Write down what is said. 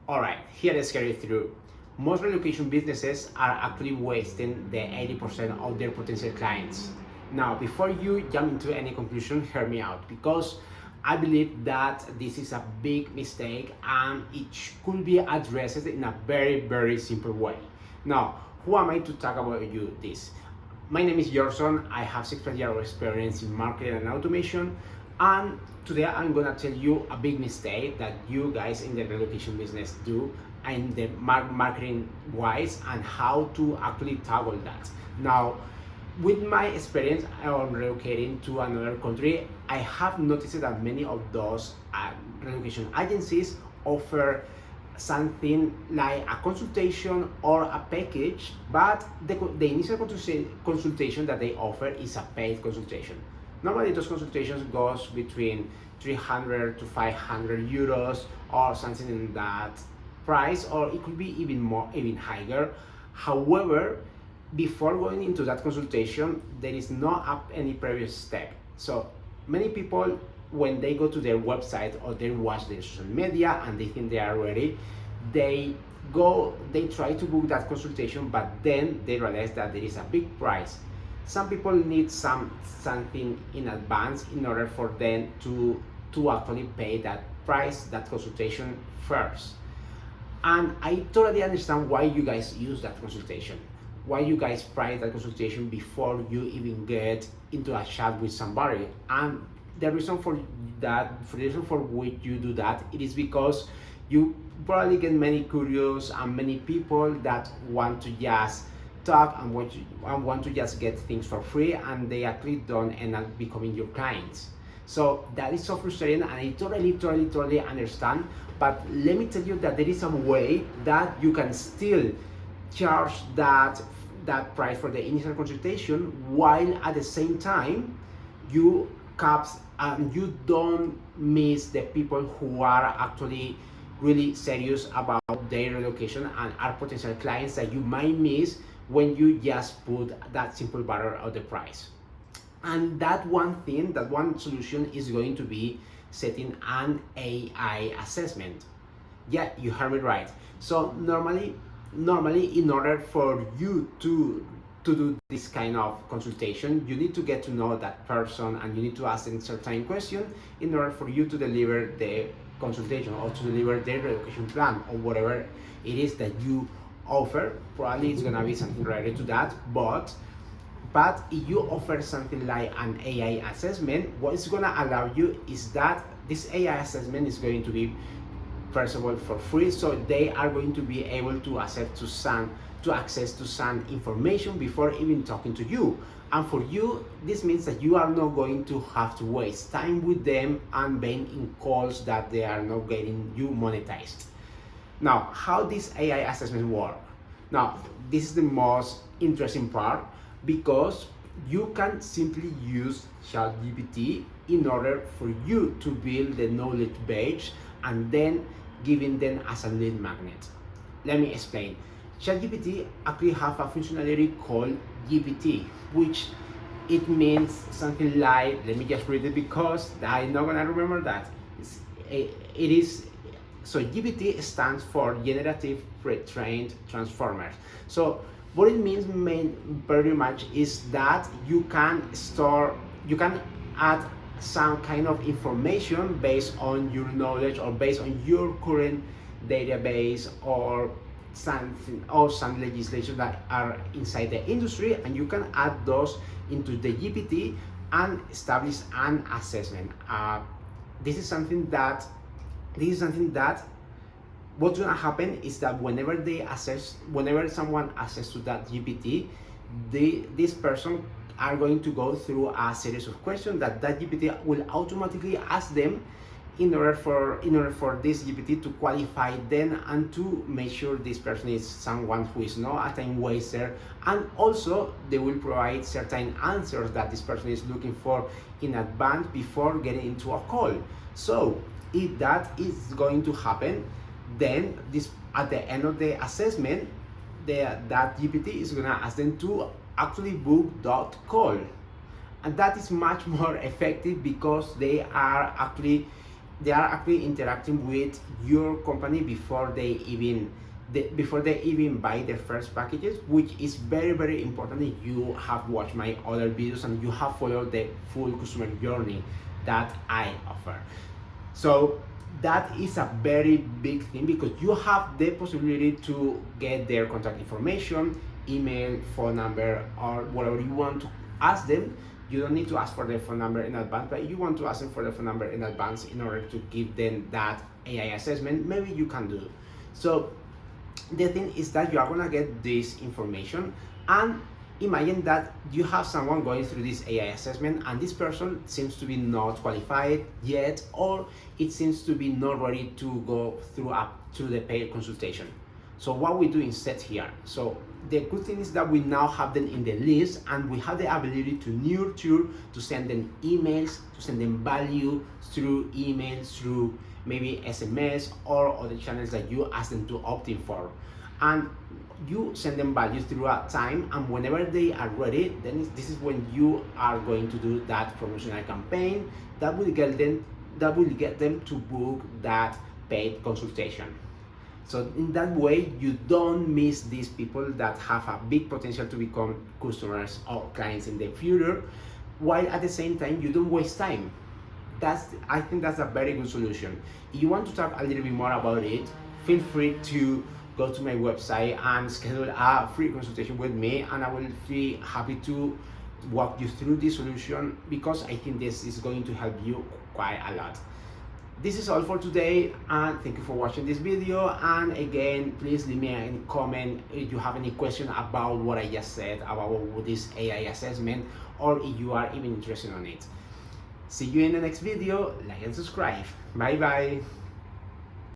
Alright, here is carry through. Most relocation businesses are actually wasting the 80% of their potential clients. Now, before you jump into any conclusion, hear me out because I believe that this is a big mistake and it could be addressed in a very, very simple way. Now, who am I to talk about you this? My name is Jorson. I have 6+ years of experience in marketing and automation, and today I'm gonna tell you a big mistake that you guys in the relocation business do and the marketing wise and how to actually tackle that. Now, with my experience on relocating to another country, I have noticed that many of those relocation agencies offer something like a consultation or a package, but the initial consultation that they offer is a paid consultation. Normally those consultations goes between 300 to 500 euros or something in that price, or it could be even more, even higher. However, before going into that consultation, there is not any previous step. So many people, when they go to their website or they watch their social media and they think they are ready, they try to book that consultation, but then they realize that there is a big price. Some people need something in advance in order for them to actually pay that price, that consultation first. And I totally understand why you guys use that consultation, why you guys price that consultation before you even get into a chat with somebody. And the reason for which you do that, it is because you probably get many curious and many people that want to just talk and want to just get things for free, and they actually don't end up becoming your clients. So that is so frustrating, and I totally understand. But let me tell you that there is a way that you can still charge that price for the initial consultation, while at the same time you caps and you don't miss the people who are actually really serious about their relocation and are potential clients that you might miss when you just put that simple barrier of the price. And that one solution is going to be setting an AI assessment. Yeah, you heard me right. So normally in order for you to do this kind of consultation, you need to get to know that person and you need to ask them certain questions in order for you to deliver the consultation or to deliver the relocation plan or whatever it is that you offer. Probably it's gonna be something related to that, but if you offer something like an AI assessment, what it's gonna allow you is that this AI assessment is going to be, first of all, for free, so they are going to be able to access to some information before even talking to you. And for you, this means that you are not going to have to waste time with them and being in calls that they are not getting you monetized. Now, how this AI assessment work? Now, this is the most interesting part, because you can simply use ChatGPT in order for you to build the knowledge base and then giving them as a lead magnet. Let me explain. ChatGPT actually have a functionality called GPT, which it means something like, let me just read it because I'm not gonna remember that. So GPT stands for Generative Pre-trained Transformers. So what it means very much is that you can add some kind of information based on your knowledge or based on your current database or some legislation that are inside the industry, and you can add those into the GPT and establish an assessment. This is something that what's gonna happen is that whenever someone accesses to that GPT, this person are going to go through a series of questions that GPT will automatically ask them in order for this GPT to qualify them and to make sure this person is someone who is not a time waster, and also they will provide certain answers that this person is looking for in advance before getting into a call. So if that is going to happen, then at the end of the assessment, that GPT is gonna ask them to actually book that call, and that is much more effective because they are actually they are actually interacting with your company before they even buy their first packages, which is very, very important if you have watched my other videos and you have followed the full customer journey that I offer. So that is a very big thing, because you have the possibility to get their contact information, email, phone number, or whatever you want to ask them. You don't need to ask for their phone number in advance, but you want to ask them for their phone number in advance in order to give them that AI assessment, maybe you can do. So the thing is that you are gonna get this information, and imagine that you have someone going through this AI assessment and this person seems to be not qualified yet, or it seems to be not ready to go through the paid consultation. So what we do instead here, so the good thing is that we now have them in the list, and we have the ability to nurture, to send them emails, to send them value through emails, through maybe SMS or other channels that you ask them to opt in for. And you send them value throughout time, and whenever they are ready, then this is when you are going to do that promotional campaign that will get them to book that paid consultation. So in that way, you don't miss these people that have a big potential to become customers or clients in the future, while at the same time you don't waste time. I think that's a very good solution. If you want to talk a little bit more about it, feel free to go to my website and schedule a free consultation with me, and I will be happy to walk you through this solution, because I think this is going to help you quite a lot. This is all for today, and thank you for watching this video. And again, please leave me a comment if you have any question about what I just said about this AI assessment, or if you are even interested in it. See you in the next video. Like and subscribe. Bye bye.